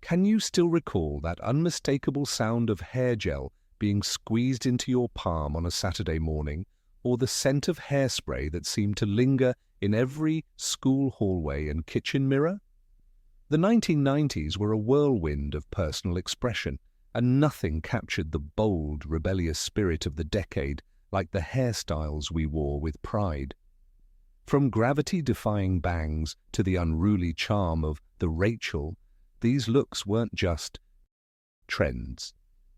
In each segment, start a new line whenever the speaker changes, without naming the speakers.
Can you still recall that unmistakable sound of hair gel being squeezed into your palm on a Saturday morning, or the scent of hairspray that seemed to linger in every school hallway and kitchen mirror? The 1990s were a whirlwind of personal expression, and nothing captured the bold, rebellious spirit of the decade like the hairstyles we wore with pride. From gravity-defying bangs to the unruly charm of the Rachel, these looks weren't just trends.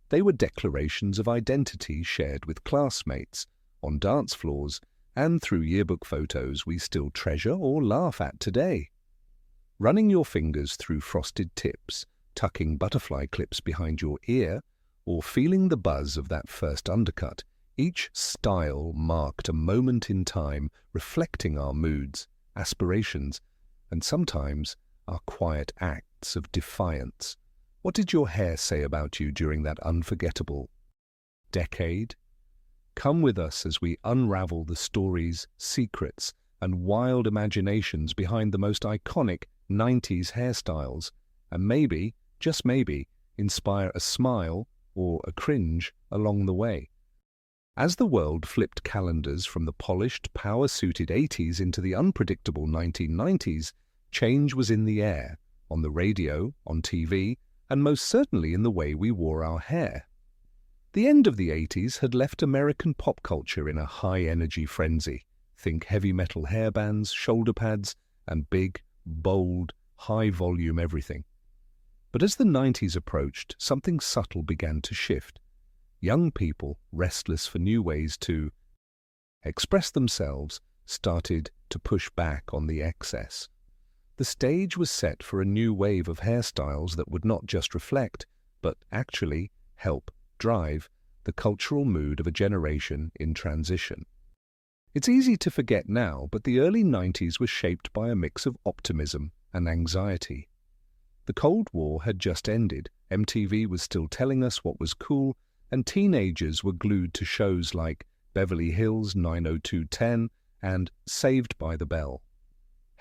They were declarations of identity shared with classmates, on dance floors, and through yearbook photos we still treasure or laugh at today. Running your fingers through frosted tips, tucking butterfly clips behind your ear, or feeling the buzz of that first undercut, each style marked a moment in time reflecting our moods, aspirations, and sometimes our quiet acts of defiance. What did your hair say about you during that unforgettable decade? Come with us as we unravel the stories, secrets, and wild imaginations behind the most iconic 90s hairstyles, and maybe, just maybe, inspire a smile or a cringe along the way. As the world flipped calendars from the polished, power-suited 80s into the unpredictable 1990s, change was in the air, on the radio, on TV, and most certainly in the way we wore our hair. The end of the 80s had left American pop culture in a high-energy frenzy. Think heavy metal hairbands, shoulder pads, and big, bold, high-volume everything. But as the 90s approached, something subtle began to shift. Young people, restless for new ways to express themselves, started to push back on the excess. The stage was set for a new wave of hairstyles that would not just reflect, but actually help drive the cultural mood of a generation in transition. It's easy to forget now, but the early 90s was shaped by a mix of optimism and anxiety. The Cold War had just ended, MTV was still telling us what was cool, and teenagers were glued to shows like Beverly Hills 90210 and Saved by the Bell.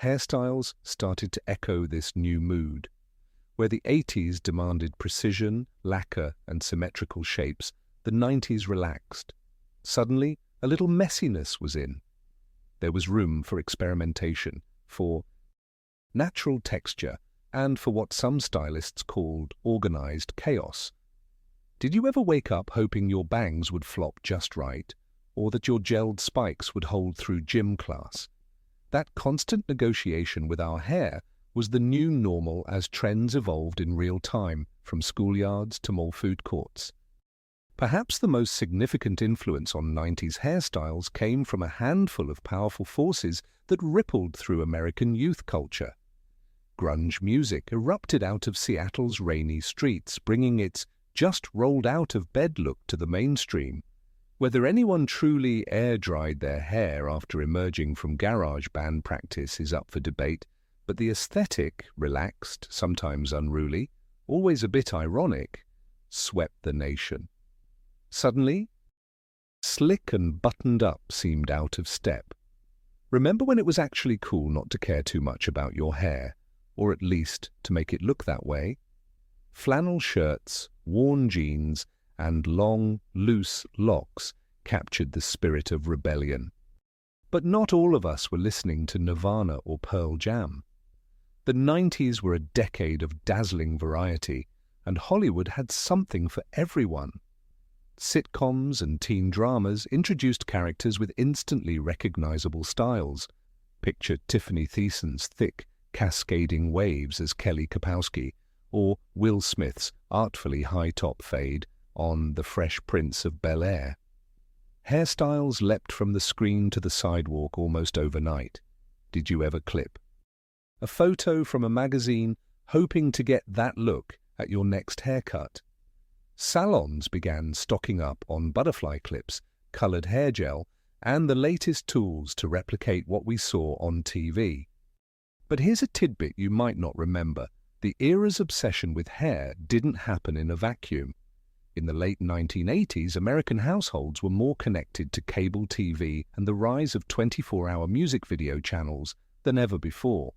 Hairstyles started to echo this new mood. Where the 80s demanded precision, lacquer, and symmetrical shapes, the 90s relaxed. Suddenly, a little messiness was in. There was room for experimentation, for natural texture, and for what some stylists called organized chaos. Did you ever wake up hoping your bangs would flop just right, or that your gelled spikes would hold through gym class? That constant negotiation with our hair was the new normal as trends evolved in real time, from schoolyards to mall food courts. Perhaps the most significant influence on 90s hairstyles came from a handful of powerful forces that rippled through American youth culture. Grunge music erupted out of Seattle's rainy streets, bringing its just-rolled-out-of-bed look to the mainstream. Whether anyone truly air-dried their hair after emerging from garage band practice is up for debate, but the aesthetic, relaxed, sometimes unruly, always a bit ironic, swept the nation. Suddenly, slick and buttoned up seemed out of step. Remember when it was actually cool not to care too much about your hair, or at least to make it look that way? Flannel shirts, worn jeans, and long, loose locks captured the spirit of rebellion. But not all of us were listening to Nirvana or Pearl Jam. The 90s were a decade of dazzling variety, and Hollywood had something for everyone. Sitcoms and teen dramas introduced characters with instantly recognizable styles. Picture Tiffany Thiessen's thick, cascading waves as Kelly Kapowski, or Will Smith's artfully high-top fade on The Fresh Prince of Bel-Air. Hairstyles leapt from the screen to the sidewalk almost overnight. Did you ever clip a photo from a magazine hoping to get that look at your next haircut? Salons began stocking up on butterfly clips, colored hair gel, and the latest tools to replicate what we saw on TV. But here's a tidbit you might not remember. The era's obsession with hair didn't happen in a vacuum. In the late 1980s, American households were more connected to cable TV and the rise of 24-hour music video channels than ever before.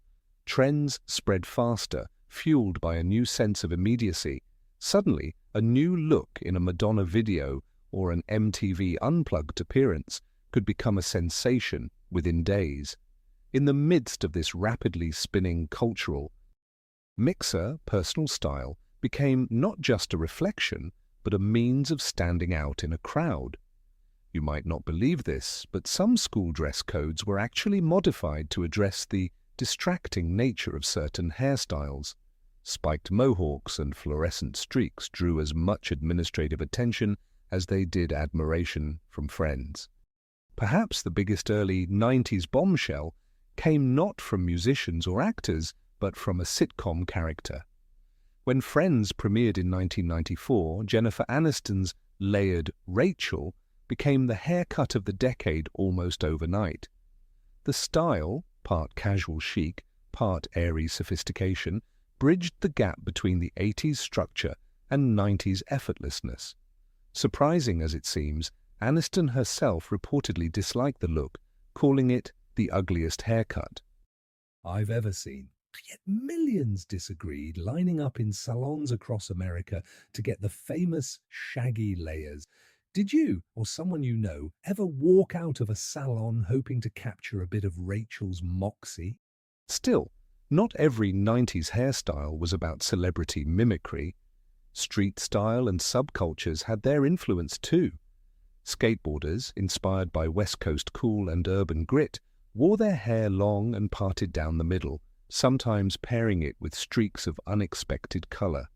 Trends spread faster, fueled by a new sense of immediacy. Suddenly, a new look in a Madonna video or an MTV Unplugged appearance could become a sensation within days. In the midst of this rapidly spinning cultural mixer, personal style became not just a reflection, but a means of standing out in a crowd. You might not believe this, but some school dress codes were actually modified to address the distracting nature of certain hairstyles. Spiked mohawks and fluorescent streaks drew as much administrative attention as they did admiration from friends. Perhaps the biggest early 90s bombshell came not from musicians or actors, but from a sitcom character. When Friends premiered in 1994, Jennifer Aniston's layered Rachel became the haircut of the decade almost overnight. The style, part casual chic, part airy sophistication, bridged the gap between the 80s structure and 90s effortlessness. Surprising as it seems, Aniston herself reportedly disliked the look, calling it the ugliest haircut I've ever seen. Yet millions disagreed, lining up in salons across America to get the famous shaggy layers. Did you, or someone you know, ever walk out of a salon hoping to capture a bit of Rachel's moxie? Still, not every 90s hairstyle was about celebrity mimicry. Street style and subcultures had their influence too. Skateboarders, inspired by West Coast cool and urban grit, wore their hair long and parted down the middle, sometimes pairing it with streaks of unexpected color.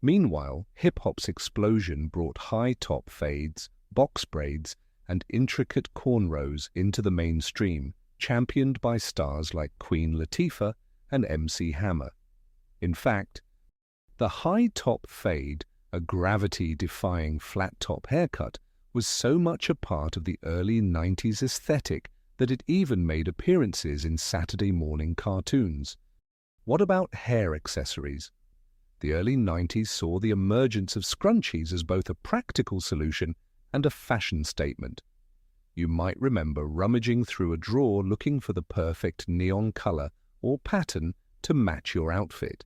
Meanwhile, hip-hop's explosion brought high-top fades, box braids, and intricate cornrows into the mainstream, championed by stars like Queen Latifah and MC Hammer. In fact, the high-top fade, a gravity-defying flat-top haircut, was so much a part of the early 90s aesthetic that it even made appearances in Saturday morning cartoons. What about hair accessories? The early 90s saw the emergence of scrunchies as both a practical solution and a fashion statement. You might remember rummaging through a drawer looking for the perfect neon color or pattern to match your outfit.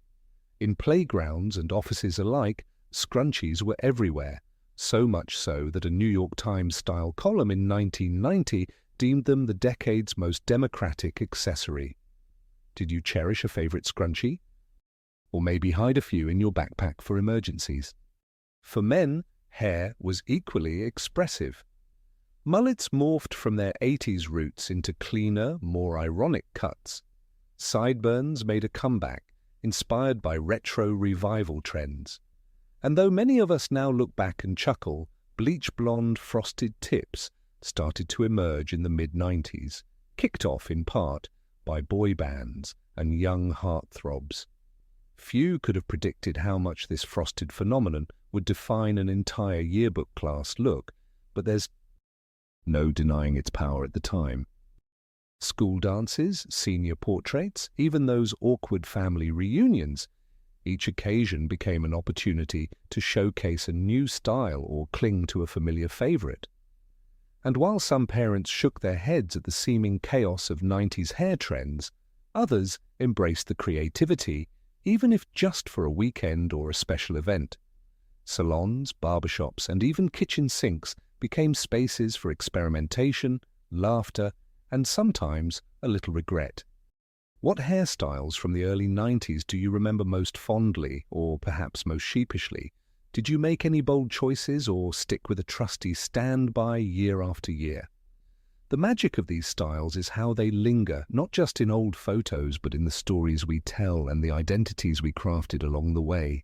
In playgrounds and offices alike, scrunchies were everywhere, so much so that a New York Times-style column in 1990 deemed them the decade's most democratic accessory. Did you cherish a favorite scrunchie? Or maybe hide a few in your backpack for emergencies? For men, hair was equally expressive. Mullets morphed from their 80s roots into cleaner, more ironic cuts. Sideburns made a comeback, inspired by retro revival trends. And though many of us now look back and chuckle, bleach blonde frosted tips started to emerge in the mid-90s, kicked off in part by boy bands and young heartthrobs. Few could have predicted how much this frosted phenomenon would define an entire yearbook class look, but there's no denying its power at the time. School dances, senior portraits, even those awkward family reunions, each occasion became an opportunity to showcase a new style or cling to a familiar favorite. And while some parents shook their heads at the seeming chaos of 90s hair trends, others embraced the creativity, even if just for a weekend or a special event. Salons, barbershops, and even kitchen sinks became spaces for experimentation, laughter, and sometimes a little regret. What hairstyles from the early 90s do you remember most fondly, or perhaps most sheepishly? Did you make any bold choices or stick with a trusty standby year after year? The magic of these styles is how they linger, not just in old photos, but in the stories we tell and the identities we crafted along the way.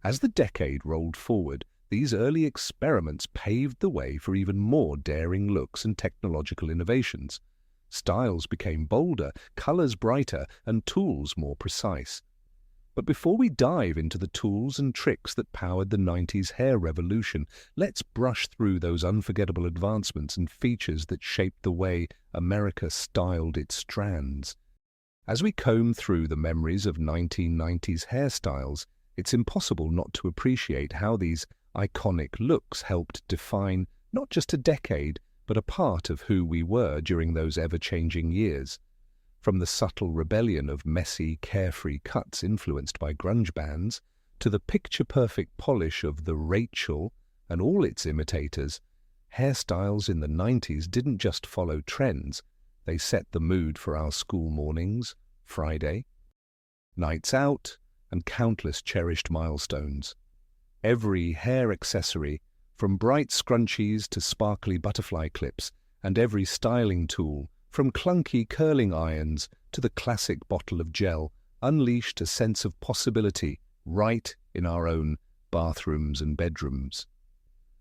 As the decade rolled forward, these early experiments paved the way for even more daring looks and technological innovations. Styles became bolder, colors brighter, and tools more precise. But before we dive into the tools and tricks that powered the 90s hair revolution, let's brush through those unforgettable advancements and features that shaped the way America styled its strands. As we comb through the memories of 1990s hairstyles, it's impossible not to appreciate how these iconic looks helped define not just a decade, but a part of who we were during those ever-changing years. From the subtle rebellion of messy, carefree cuts influenced by grunge bands, to the picture-perfect polish of the Rachel and all its imitators, hairstyles in the 90s didn't just follow trends, they set the mood for our school mornings, Friday, nights out, and countless cherished milestones. Every hair accessory, from bright scrunchies to sparkly butterfly clips, and every styling tool, from clunky curling irons to the classic bottle of gel, unleashed a sense of possibility right in our own bathrooms and bedrooms.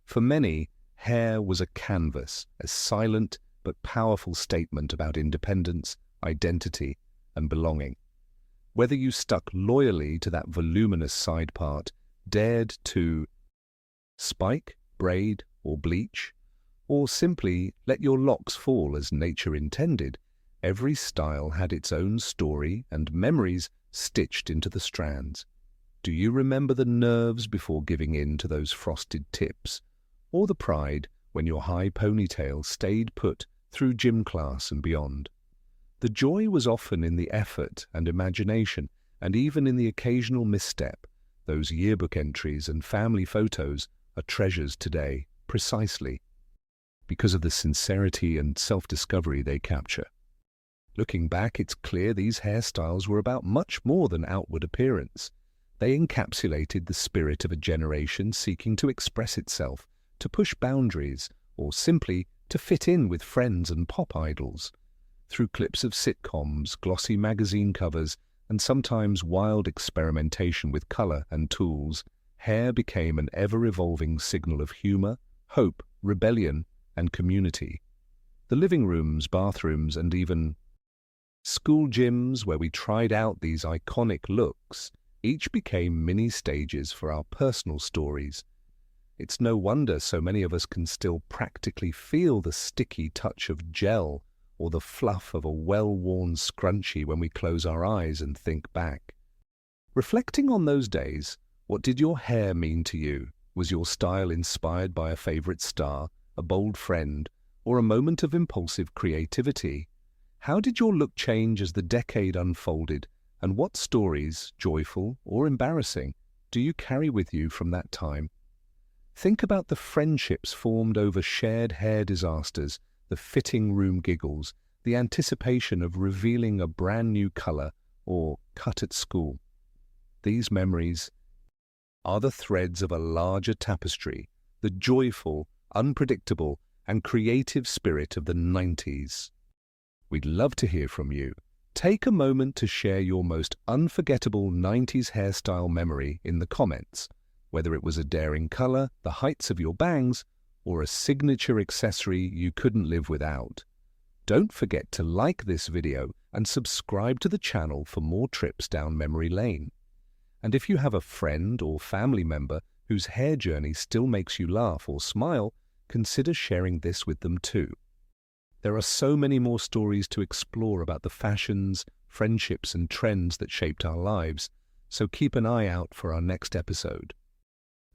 For many, hair was a canvas, a silent but powerful statement about independence, identity, and belonging. Whether you stuck loyally to that voluminous side part, dared to spike, braid, or bleach, or simply let your locks fall as nature intended, every style had its own story and memories stitched into the strands. Do you remember the nerves before giving in to those frosted tips, or the pride when your high ponytail stayed put through gym class and beyond? The joy was often in the effort and imagination, and even in the occasional misstep. Those yearbook entries and family photos are treasures today, precisely because of the sincerity and self-discovery they capture. Looking back, it's clear these hairstyles were about much more than outward appearance. They encapsulated the spirit of a generation seeking to express itself, to push boundaries, or simply to fit in with friends and pop idols. Through clips of sitcoms, glossy magazine covers, and sometimes wild experimentation with color and tools, hair became an ever-evolving signal of humor, hope, rebellion, and community. The living rooms, bathrooms, and even school gyms where we tried out these iconic looks each became mini-stages for our personal stories. It's no wonder so many of us can still practically feel the sticky touch of gel or the fluff of a well-worn scrunchie when we close our eyes and think back. Reflecting on those days, what did your hair mean to you? Was your style inspired by a favorite star, a bold friend, or a moment of impulsive creativity? How did your look change as the decade unfolded, and what stories, joyful or embarrassing, do you carry with you from that time? Think about the friendships formed over shared hair disasters, the fitting room giggles, the anticipation of revealing a brand new color or cut at school. These memories are the threads of a larger tapestry, the joyful, unpredictable, and creative spirit of the 90s. We'd love to hear from you. Take a moment to share your most unforgettable 90s hairstyle memory in the comments, whether it was a daring color, the heights of your bangs, or a signature accessory you couldn't live without. Don't forget to like this video and subscribe to the channel for more trips down memory lane. And if you have a friend or family member whose hair journey still makes you laugh or smile, consider sharing this with them too. There are so many more stories to explore about the fashions, friendships, and trends that shaped our lives, so keep an eye out for our next episode.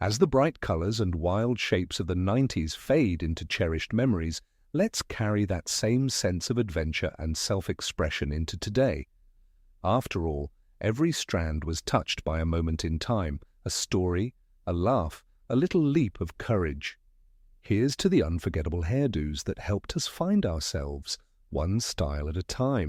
As the bright colors and wild shapes of the 90s fade into cherished memories, let's carry that same sense of adventure and self-expression into today. After all, every strand was touched by a moment in time, a story, a laugh, a little leap of courage. Here's to the unforgettable hairdos that helped us find ourselves, one style at a time.